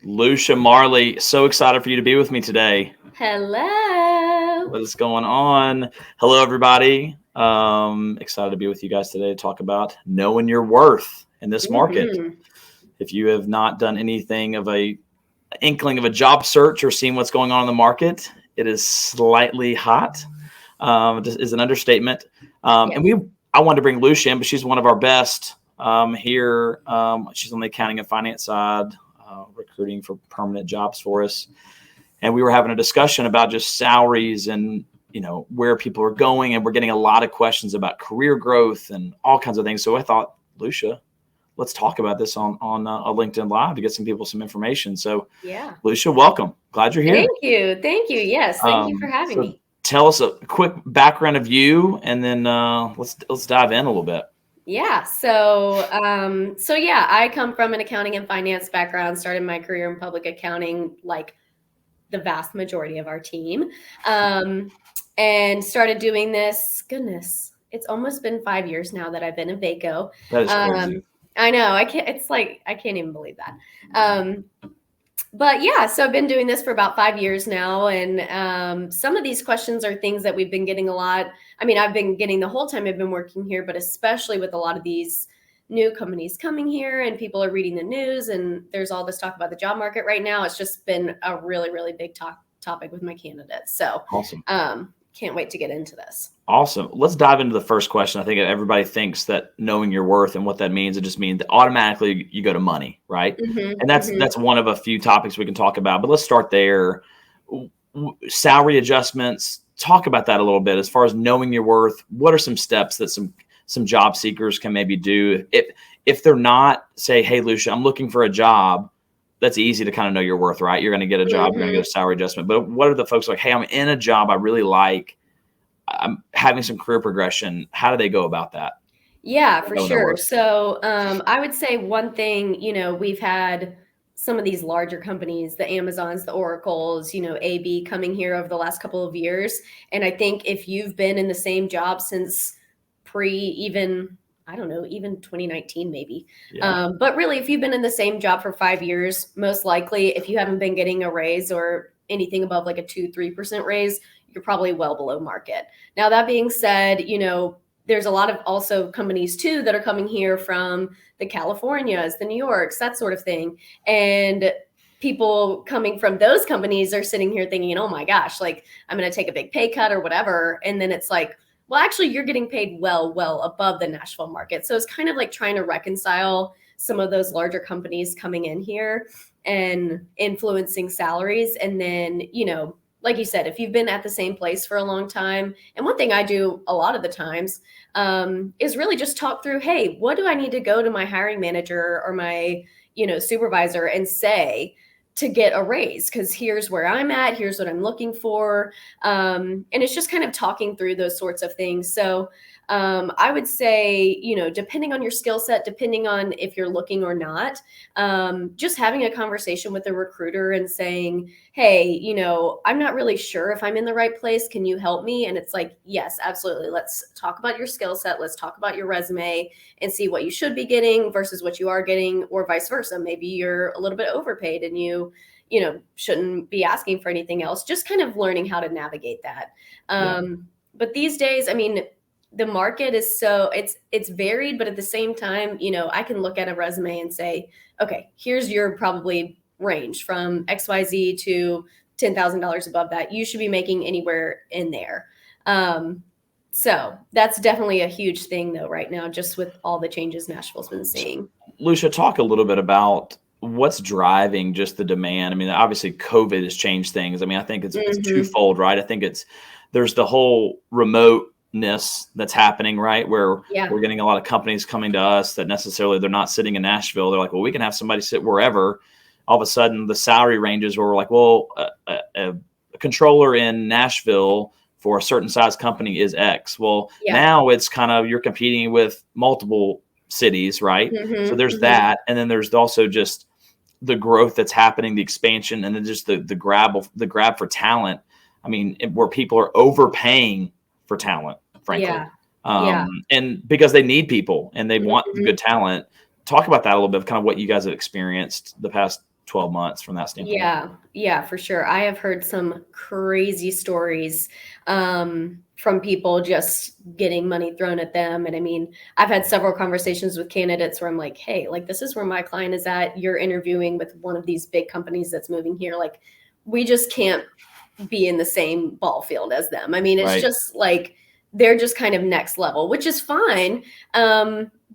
Lucia Marley, so excited for you to be with me today. Hello. What is going on? Hello, everybody. Excited to be with you guys today to talk about knowing your worth in this market. If you have not done anything of a inkling of a job search or seen what's going on in the market, it is slightly hot. Is an understatement. And I wanted to bring Lucia in, but she's one of our best here. She's on the accounting and finance side, recruiting for permanent jobs for us. And we were having a discussion about just salaries and, where people are going. And we're getting a lot of questions about career growth and all kinds of things. So I thought, Lucia, let's talk about this on a LinkedIn Live to get some people some information. So, Lucia, welcome. Glad you're here. Thank you. Yes, thank you for having me. Tell us a quick background of you, and then let's dive in a little bit. Yeah. So I come from an accounting and finance background. Started my career in public accounting, like the vast majority of our team, and started doing this. Goodness, it's almost been 5 years now that I've been in Vaco. That is crazy. I know. I can't. It's like I can't even believe that. But yeah, so I've been doing this for about 5 years now. And some of these questions are things that we've been getting a lot. I mean, I've been getting the whole time I've been working here, but especially with a lot of these new companies coming here and people are reading the news and there's all this talk about the job market right now. It's just been a really, really big topic with my candidates. So awesome. Can't wait to get into this. Awesome. Let's dive into the first question. I think everybody thinks that knowing your worth and what that means, it just means that automatically you go to money, right? Mm-hmm, and that's one of a few topics we can talk about, but let's start there. Salary adjustments, talk about that a little bit. As far as knowing your worth, what are some steps that some job seekers can maybe do? If they're not, say, hey, Lucia, I'm looking for a job, that's easy to kind of know your worth, right? You're going to get a job, you're going to get a salary adjustment. But what are the folks like, hey, I'm in a job I really like, I'm having some career progression. How do they go about that? Yeah, for sure. So I would say one thing, we've had some of these larger companies, the Amazons, the Oracles, AB coming here over the last couple of years. And I think if you've been in the same job since even 2019 maybe. Yeah. But really, if you've been in the same job for 5 years, most likely, if you haven't been getting a raise or anything above like a 2-3% raise, you're probably well below market. Now, that being said, there's a lot of also companies too that are coming here from the Californias, the New Yorks, that sort of thing. And people coming from those companies are sitting here thinking, oh my gosh, like I'm going to take a big pay cut or whatever. And then it's like, well, actually, you're getting paid well above the Nashville market. So it's kind of like trying to reconcile some of those larger companies coming in here and influencing salaries. And then, like you said, if you've been at the same place for a long time, and one thing I do a lot of the times is really just talk through, hey, what do I need to go to my hiring manager or my, supervisor and say to get a raise? Because here's where I'm at, here's what I'm looking for. And it's just kind of talking through those sorts of things. So I would say, depending on your skill set, depending on if you're looking or not, just having a conversation with a recruiter and saying, hey, I'm not really sure if I'm in the right place. Can you help me? And it's like, yes, absolutely. Let's talk about your skill set. Let's talk about your resume and see what you should be getting versus what you are getting, or vice versa. Maybe you're a little bit overpaid and you shouldn't be asking for anything else. Just kind of learning how to navigate that. But these days, I mean, the market is it's varied, but at the same time, I can look at a resume and say, okay, here's your probably range from XYZ to $10,000 above that. You should be making anywhere in there. So that's definitely a huge thing though, right now, just with all the changes Nashville's been seeing. Lucia, talk a little bit about what's driving just the demand. I mean, obviously COVID has changed things. I mean, I think it's twofold, right? I think there's the whole remoteness that's happening, right? Where we're getting a lot of companies coming to us that necessarily they're not sitting in Nashville. They're like, well, we can have somebody sit wherever. All of a sudden the salary ranges where we're like, well, a controller in Nashville for a certain size company is X. Well, now it's kind of, you're competing with multiple cities, right? So there's that. And then there's also just the growth that's happening, the expansion, and then just the grab for talent. I mean, where people are overpaying for talent, frankly. And because they need people and they want good talent. Talk about that a little bit, kind of what you guys have experienced the past 12 months from that standpoint. Yeah, for sure. I have heard some crazy stories from people just getting money thrown at them. And I mean, I've had several conversations with candidates where I'm like, hey, like, this is where my client is at. You're interviewing with one of these big companies that's moving here. Like, we just can't be in the same ball field as them. I mean, it's just like, they're just kind of next level, which is fine.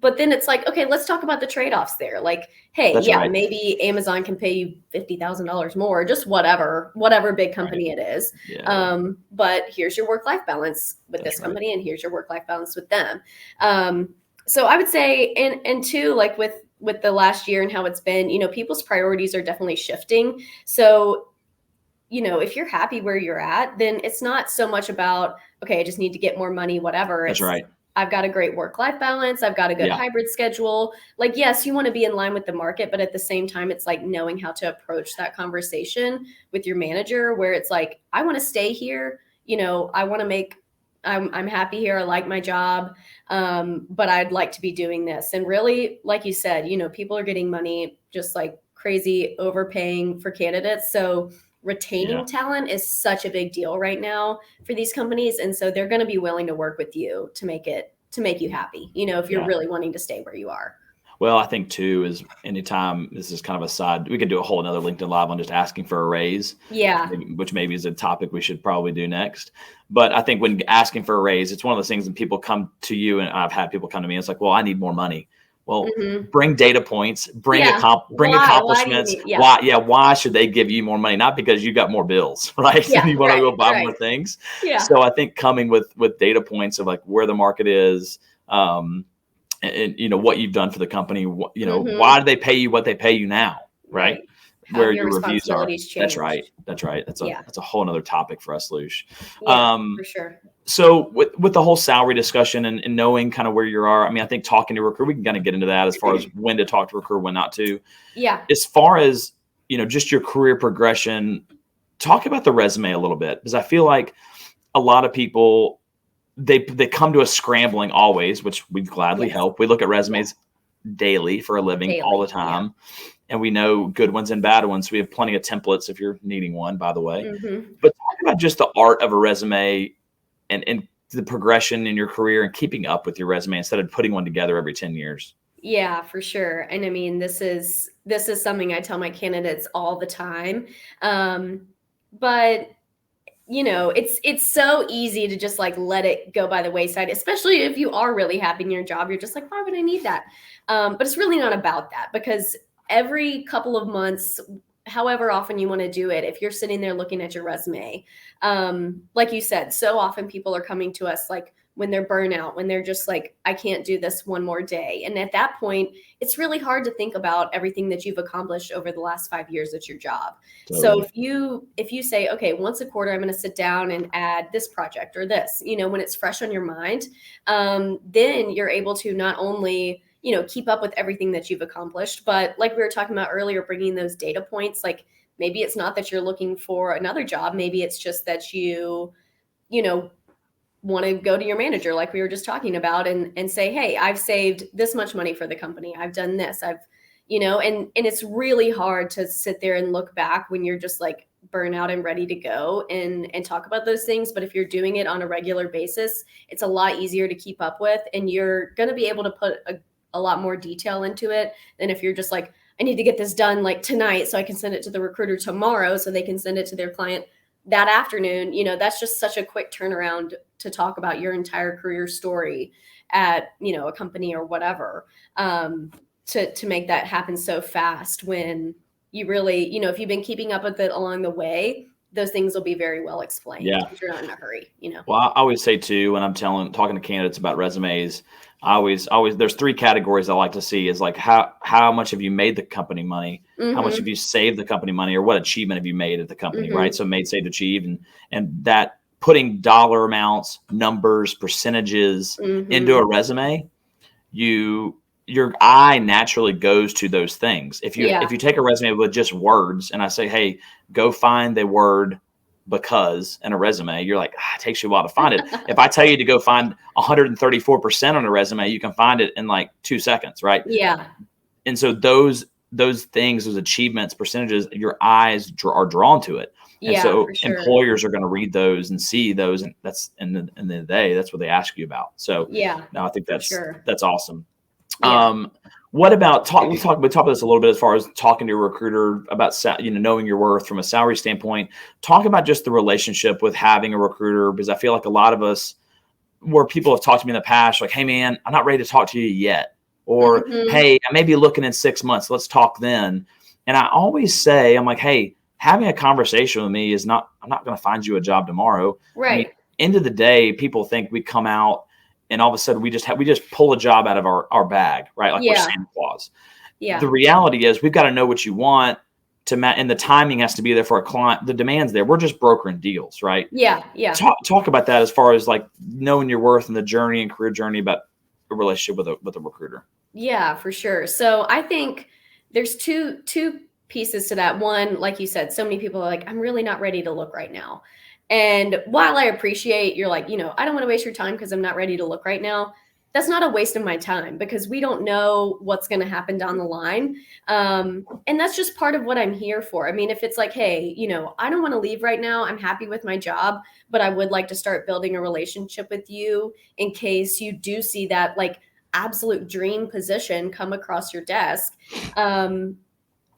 But then it's like, okay, let's talk about the trade-offs there. Like, hey, maybe Amazon can pay you $50,000 more, just whatever big company it is. But here's your work-life balance with this company, and here's your work-life balance with them. So I would say, and two, like with the last year and how it's been, people's priorities are definitely shifting. So, if you're happy where you're at, then it's not so much about, okay, I just need to get more money, whatever. That's right. I've got a great work-life balance. I've got a good hybrid schedule. Like, yes, you want to be in line with the market, but at the same time, it's like knowing how to approach that conversation with your manager where it's like, I want to stay here. I want to make, I'm happy here. I like my job. But I'd like to be doing this. And really, like you said, people are getting money just like crazy, overpaying for candidates. So retaining talent is such a big deal right now for these companies. And so they're going to be willing to work with you to make you happy, if you're really wanting to stay where you are. Well, I think too is anytime, this is kind of a side, we could do a whole another LinkedIn Live on just asking for a raise. Which maybe is a topic we should probably do next. But I think when asking for a raise, it's one of those things that people come to you, and I've had people come to me, and it's like, well, I need more money. Well, bring data points, bring accomplishments. Why should they give you more money? Not because you got more bills, right? You want to go buy more things. So I think coming with data points of like where the market is, and what you've done for the company, why do they pay you what they pay you now, right? Where your reviews are. Changed. That's right. That's a whole nother topic for us, Lucia. For sure. So with the whole salary discussion and knowing kind of where you are, I mean, I think talking to a recruiter, we can kind of get into that as far as when to talk to a recruiter, when not to. As far as, just your career progression, talk about the resume a little bit, because I feel like a lot of people, they come to us scrambling always, which we gladly help. We look at resumes daily for a living all the time. And we know good ones and bad ones. We have plenty of templates if you're needing one, by the way. But talk about just the art of a resume and the progression in your career and keeping up with your resume instead of putting one together every 10 years. Yeah, for sure. And I mean, this is something I tell my candidates all the time. But it's so easy to just like let it go by the wayside, especially if you are really happy in your job. You're just like, why would I need that? But it's really not about that, because every couple of months, however often you want to do it, if you're sitting there looking at your resume, like you said, so often people are coming to us like when they're burnout, when they're just like, I can't do this one more day. And at that point, it's really hard to think about everything that you've accomplished over the last 5 years at your job. So if you say, okay, once a quarter, I'm going to sit down and add this project or this, when it's fresh on your mind, then you're able to not only keep up with everything that you've accomplished, but like we were talking about earlier, bringing those data points, like maybe it's not that you're looking for another job. Maybe it's just that you want to go to your manager, like we were just talking about, and say, hey, I've saved this much money for the company. I've done this. And it's really hard to sit there and look back when you're just like burnout and ready to go and talk about those things. But if you're doing it on a regular basis, it's a lot easier to keep up with, and you're going to be able to put a lot more detail into it than if you're just like, I need to get this done like tonight so I can send it to the recruiter tomorrow so they can send it to their client that afternoon. That's just such a quick turnaround to talk about your entire career story at, a company or whatever, to make that happen so fast when you really, if you've been keeping up with it along the way, those things will be very well explained. If you're not in a hurry, Well, I always say too, when I'm talking to candidates about resumes, I always, there's 3 categories I like to see is like, how much have you made the company money? How much have you saved the company money, or what achievement have you made at the company? Right. So made, saved, achieved, and that putting dollar amounts, numbers, percentages into a resume, your eye naturally goes to those things. If you take a resume with just words and I say, hey, go find the word because in a resume, you're like, it takes you a while to find it. If I tell you to go find 134% on a resume, you can find it in like 2 seconds, right? Yeah. And so those those things, those achievements, percentages, your eyes are drawn to it. And Yeah, so for sure. employers are going to read those and see those. And that's in the end of the day, that's what they ask you about. So Yeah, no, I think that's awesome. Yeah. What about we talked about this a little bit as far as talking to a recruiter about, knowing your worth from a salary standpoint. Talk about just the relationship with having a recruiter, because I feel like a lot of us, where people have talked to me in the past, like, hey man, I'm not ready to talk to you yet. Or, hey, I may be looking in 6 months. Let's talk then. And I always say, I'm like, hey, having a conversation with me I'm not going to find you a job tomorrow. Right. I mean, end of the day, people think we come out and all of a sudden we just pull a job out of our bag, right? Like we're Santa Claus. Yeah. The reality is we've got to know what you want and the timing has to be there for a client. The demand's there. We're just brokering deals, right? Yeah. Yeah. Talk about that as far as like knowing your worth and the journey and career journey about a relationship with a recruiter. Yeah, for sure. So I think there's two pieces to that. One, like you said, so many people are like, I'm really not ready to look right now. And while I appreciate you're like, I don't want to waste your time because I'm not ready to look right now. That's not a waste of my time, because we don't know what's going to happen down the line. And that's just part of what I'm here for. I mean, if it's like, hey, I don't want to leave right now. I'm happy with my job, but I would like to start building a relationship with you in case you do see that like absolute dream position come across your desk.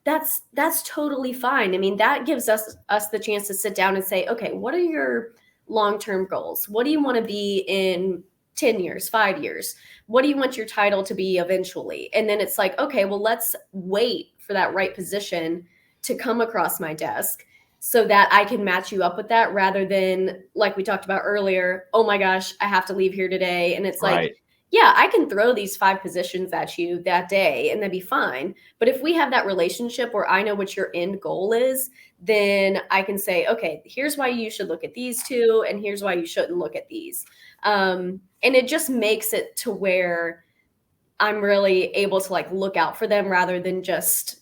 That's totally fine. I mean, that gives us the chance to sit down and say, okay, what are your long-term goals? What do you want to be in 10 years, 5 years? What do you want your title to be eventually? And then it's like, okay, well, let's wait for that right position to come across my desk so that I can match you up with that, rather than like we talked about earlier, oh my gosh, I have to leave here today. And it's like, yeah, I can throw these 5 positions at you that day and that'd be fine. But if we have that relationship where I know what your end goal is, then I can say, okay, here's why you should look at these 2, and here's why you shouldn't look at these. And it just makes it to where I'm really able to like look out for them rather than just,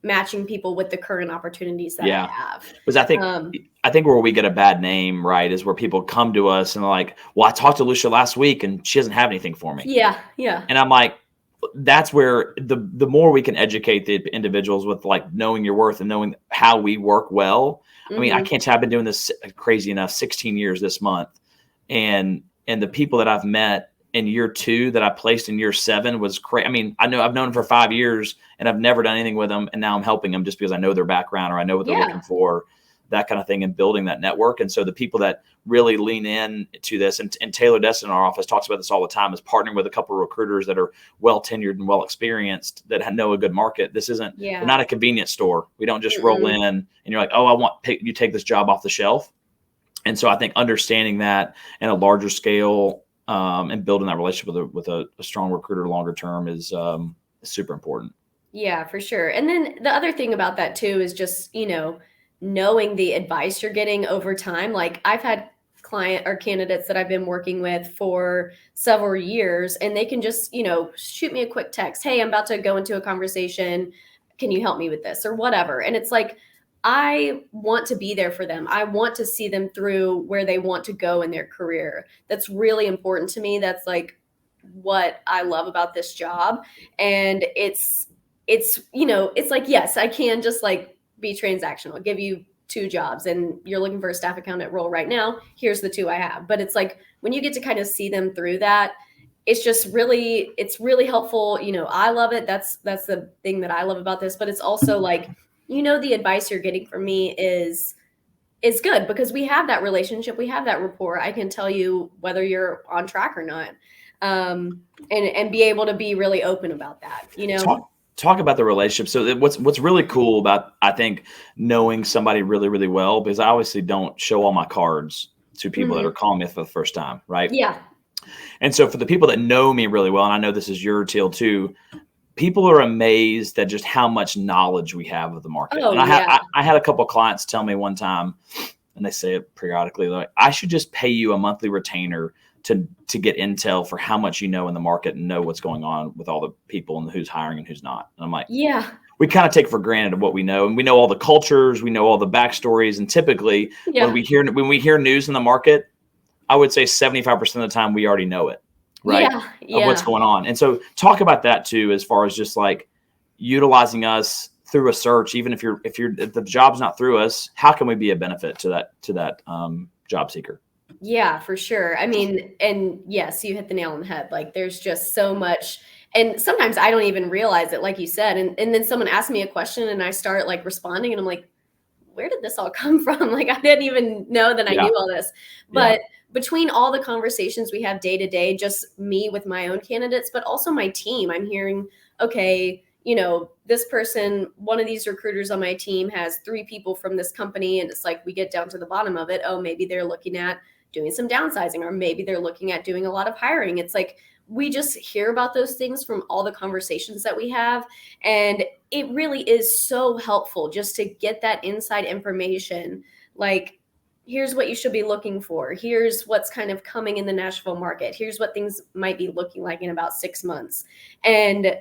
matching people with the current opportunities that I have. Because I think where we get a bad name, right, is where people come to us and they're like, well, I talked to Lucia last week and she doesn't have anything for me. Yeah. Yeah. And I'm like, that's where the more we can educate the individuals with like knowing your worth and knowing how we work well. I mean, I can't tell, I've been doing this crazy enough, 16 years this month. And the people that I've met in year 2 that I placed in year 7 was crazy. I mean, I've known them for 5 years and I've never done anything with them. And now I'm helping them just because I know their background or I know what they're looking for, that kind of thing, and building that network. And so the people that really lean in to this, and Taylor Destin in our office talks about this all the time, is partnering with a couple of recruiters that are well tenured and well experienced that know a good market. This isn't, we're not a convenience store. We don't just roll in and you're like, oh, you take this job off the shelf. And so I think understanding that in a larger scale, and building that relationship with a strong recruiter longer term is super important. Yeah, for sure. And then the other thing about that too is just, knowing the advice you're getting over time. Like I've had client or candidates that I've been working with for several years, and they can just, shoot me a quick text. Hey, I'm about to go into a conversation. Can you help me with this or whatever? And it's like, I want to be there for them. I want to see them through where they want to go in their career. That's really important to me. That's like what I love about this job. And it's like, yes, I can just like be transactional, give you 2 jobs and you're looking for a staff accountant role right now. Here's the 2 I have. But it's like when you get to kind of see them through that, it's really helpful. I love it. That's the thing that I love about this, but it's also like, the advice you're getting from me is good because we have that relationship. We have that rapport. I can tell you whether you're on track or not. And be able to be really open about that, Talk about the relationship. So what's really cool about, I think, knowing somebody really, really well, because I obviously don't show all my cards to people that are calling me for the first time. Right. Yeah. And so for the people that know me really well, and I know this is your deal too, people are amazed at just how much knowledge we have of the market. And I had a couple of clients tell me one time, and they say it periodically, like, I should just pay you a monthly retainer to get intel for how much you know in the market and know what's going on with all the people and who's hiring and who's not. And I'm like, yeah, we kind of take for granted of what we know. And we know all the cultures, we know all the backstories. And typically when we hear news in the market, I would say 75% of the time we already know it. Right. Of what's going on. And so talk about that too, as far as just like utilizing us through a search, even if the job's not through us, how can we be a benefit to that job seeker? Yeah, for sure. I mean, and yes, you hit the nail on the head. Like there's just so much. And sometimes I don't even realize it, like you said. And then someone asks me a question and I start like responding and I'm like, where did this all come from? Like I didn't even know that I knew all this. But between all the conversations we have day to day, just me with my own candidates, but also my team, I'm hearing, okay, you know, this person, one of these recruiters on my team has 3 people from this company. And it's like, we get down to the bottom of it. Oh, maybe they're looking at doing some downsizing, or maybe they're looking at doing a lot of hiring. It's like, we just hear about those things from all the conversations that we have. And it really is so helpful just to get that inside information. Like, here's what you should be looking for. Here's what's kind of coming in the Nashville market. Here's what things might be looking like in about 6 months. And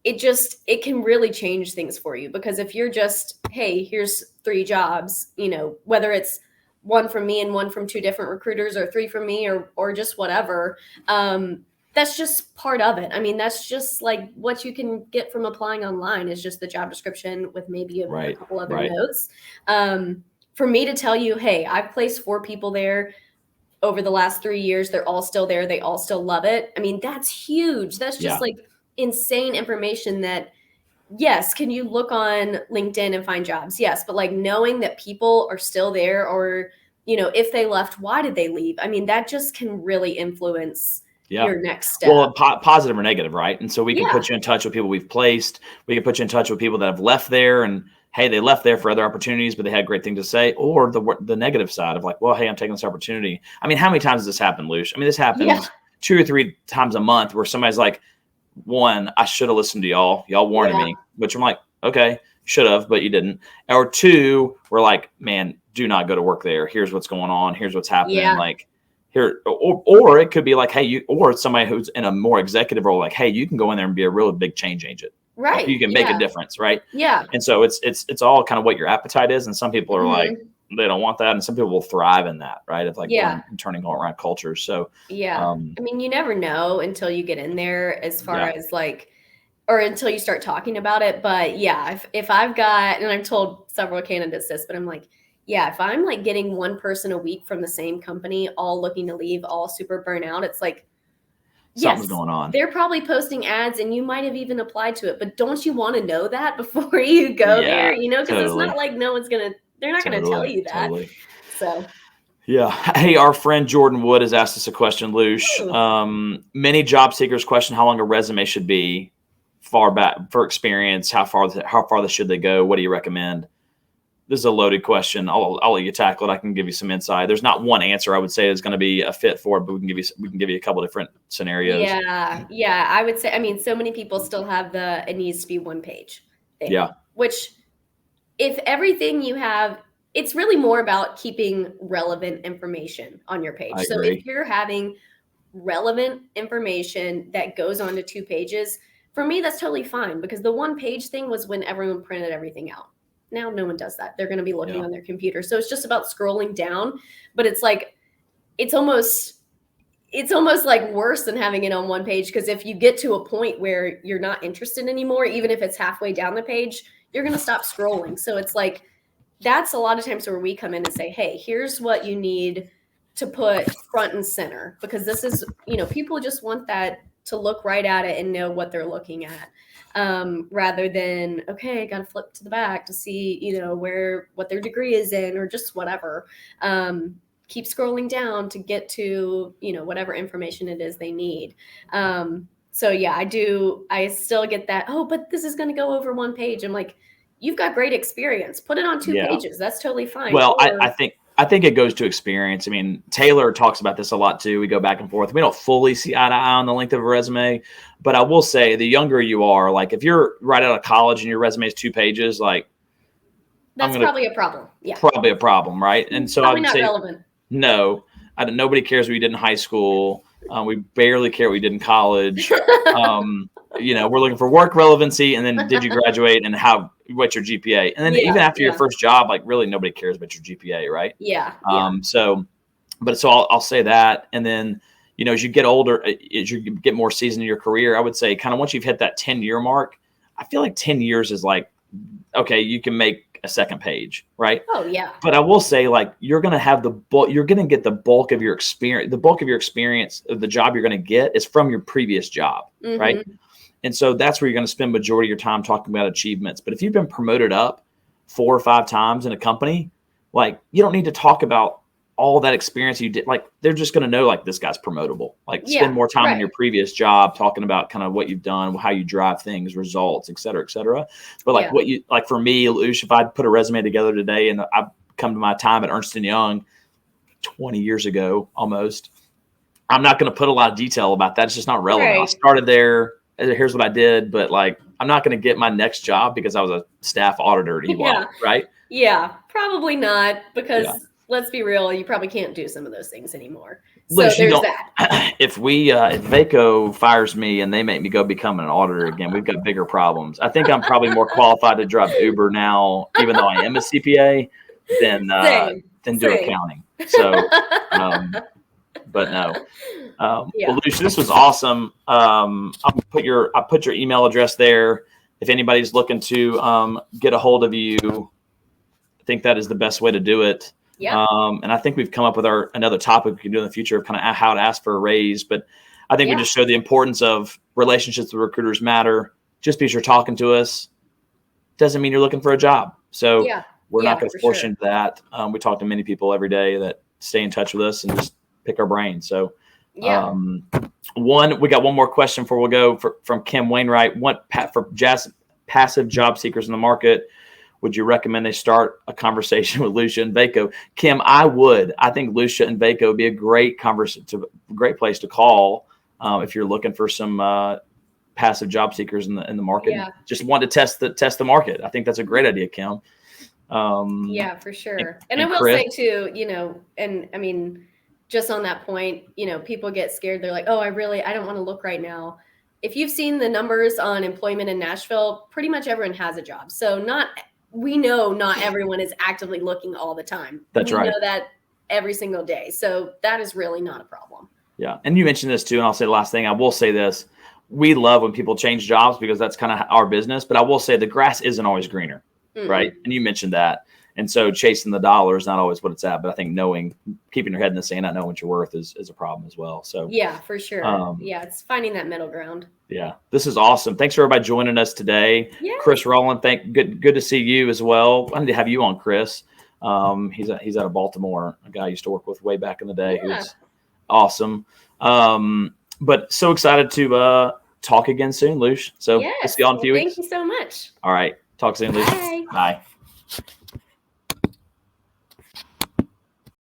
it can really change things for you, because if you're just, hey, here's 3 jobs, you know, whether it's 1 from me and 1 from 2 different recruiters, or 3 from me, or just whatever, that's just part of it. I mean, that's just like what you can get from applying online, is just the job description with maybe a couple other notes. For me to tell you, hey, I've placed 4 people there over the last 3 years. They're all still there. They all still love it. I mean, that's huge. That's just like insane information that, yes, can you look on LinkedIn and find jobs? Yes. But like knowing that people are still there, or, you know, if they left, why did they leave? I mean, that just can really influence your next step. Well, positive or negative, right? And so we can put you in touch with people we've placed. We can put you in touch with people that have left there, and hey, they left there for other opportunities, but they had great things to say. Or the negative side of like, well, hey, I'm taking this opportunity. I mean, how many times does this happen, Luce? I mean, this happens 2 or 3 times a month, where somebody's like, 1, I should have listened to y'all. Y'all warned me, which I'm like, okay, should have, but you didn't. Or 2, we're like, man, do not go to work there. Here's what's going on. Here's what's happening. Like, here, or it could be like, hey, or somebody who's in a more executive role, like, hey, you can go in there and be a real big change agent. Right. Like, you can make a difference. Right. Yeah. And so it's all kind of what your appetite is. And some people are like, they don't want that. And some people will thrive in that. Right. It's like turning all around cultures. So, I mean, you never know until you get in there, as far as like, or until you start talking about it. But if I've got, and I've told several candidates this, but I'm like, if I'm like getting 1 person a week from the same company, all looking to leave, all super burnout, it's like, something's going on. They're probably posting ads and you might have even applied to it, but don't you want to know that before you go there? You know, because it's not like they're not going to tell you that. So. Yeah. Hey, our friend Jordan Wood has asked us a question, Luce. Many job seekers question how long a resume should be, far back for experience. How far should they go? What do you recommend? This is a loaded question. I'll let you tackle it. I can give you some insight. There's not one answer I would say is going to be a fit for it, but we can give you a couple different scenarios. Yeah. I would say, I mean, so many people still have it needs to be 1 page thing. Which, if everything you have, it's really more about keeping relevant information on your page. So if you're having relevant information that goes on to 2 pages, for me, that's totally fine, because the 1 page thing was when everyone printed everything out. Now no one does that. They're going to be looking on their computer. So it's just about scrolling down, but it's like, it's almost like worse than having it on 1 page. Because if you get to a point where you're not interested anymore, even if it's halfway down the page, you're going to stop scrolling. So it's like, that's a lot of times where we come in and say, hey, here's what you need to put front and center, because this is, you know, people just want that to look right at it and know what they're looking at. Rather than, okay, I got to flip to the back to see, you know, what their degree is in, or just whatever. Keep scrolling down to get to, you know, whatever information it is they need. So I still get that, oh, but this is going to go over 1 page. I'm like, you've got great experience. Put it on 2 pages. That's totally fine. Well, I think it goes to experience. I mean, Taylor talks about this a lot too. We go back and forth. We don't fully see eye to eye on the length of a resume, but I will say the younger you are, like if you're right out of college and your resume is 2 pages, like that's probably a problem. Yeah, probably a problem, right? And so probably not relevant. No, nobody cares what you did in high school. We barely care what you did in college. You know, we're looking for work relevancy, and then did you graduate, and what's your GPA? And then even after your first job, like really nobody cares about your GPA, right? So I'll say that. And then, you know, as you get older, as you get more seasoned in your career, I would say kind of once you've hit that 10-year mark, I feel like 10 years is like, okay, you can make a second page, right? Oh yeah. But I will say, like, you're going to have you're going to get the bulk of your experience. The bulk of your experience of the job you're going to get is from your previous job, right? And so that's where you're going to spend majority of your time talking about achievements. But if you've been promoted up 4 or 5 times in a company, like, you don't need to talk about all that experience you did. Like, they're just going to know, like, this guy's promotable. Like, spend more time in your previous job talking about kind of what you've done, how you drive things, results, et cetera, et cetera. But like what you, like for me, Lucia, if I put a resume together today and I come to my time at Ernst & Young 20 years ago, almost, I'm not going to put a lot of detail about that. It's just not relevant. I started there. Here's what I did. But like, I'm not going to get my next job because I was a staff auditor at EY, right? Yeah, probably not, because let's be real, you probably can't do some of those things anymore. So Liz, there's that. If Vaco fires me and they make me go become an auditor again, we've got bigger problems. I think I'm probably more qualified to drive Uber now, even though I am a CPA, than do accounting. So, but no. Well, Lucia, this was awesome. I put your email address there. If anybody's looking to get a hold of you, I think that is the best way to do it. Yeah. And I think we've come up with another topic we can do in the future of kind of how to ask for a raise. But I think we just show the importance of relationships with recruiters matter. Just because you're talking to us doesn't mean you're looking for a job. So we're not going to force you into that. We talk to many people every day that stay in touch with us and just pick our brain. So we got one more question before we'll go from Kim Wainwright. For passive job seekers in the market, would you recommend they start a conversation with Lucia and Vaco? Kim, I would. I think Lucia and Vaco would be a great place to call if you're looking for some passive job seekers in the market. Yeah. Just want to test the market. I think that's a great idea, Kim. Yeah, for sure. And I will say too, and I mean, just on that point, people get scared. They're like, oh, I don't want to look right now. If you've seen the numbers on employment in Nashville, pretty much everyone has a job. So we know not everyone is actively looking all the time. That's right. We know that every single day. So that is really not a problem. Yeah. And you mentioned this too, and I'll say the last thing. I will say this. We love when people change jobs because that's kind of our business. But I will say the grass isn't always greener, right? And you mentioned that. And so chasing the dollar is not always what it's at. But I think keeping your head in the sand, not knowing what you're worth is a problem as well. So yeah, for sure. It's finding that middle ground. Yeah, this is awesome. Thanks for everybody joining us today. Yeah. Chris Rowland, good to see you as well. I need to have you on, Chris. He's out of Baltimore, a guy I used to work with way back in the day. Yeah. Who's awesome. But so excited to talk again soon, Lucia. So we'll see you all in a few weeks. Thank you so much. All right. Talk soon, Lucia. Bye. Bye.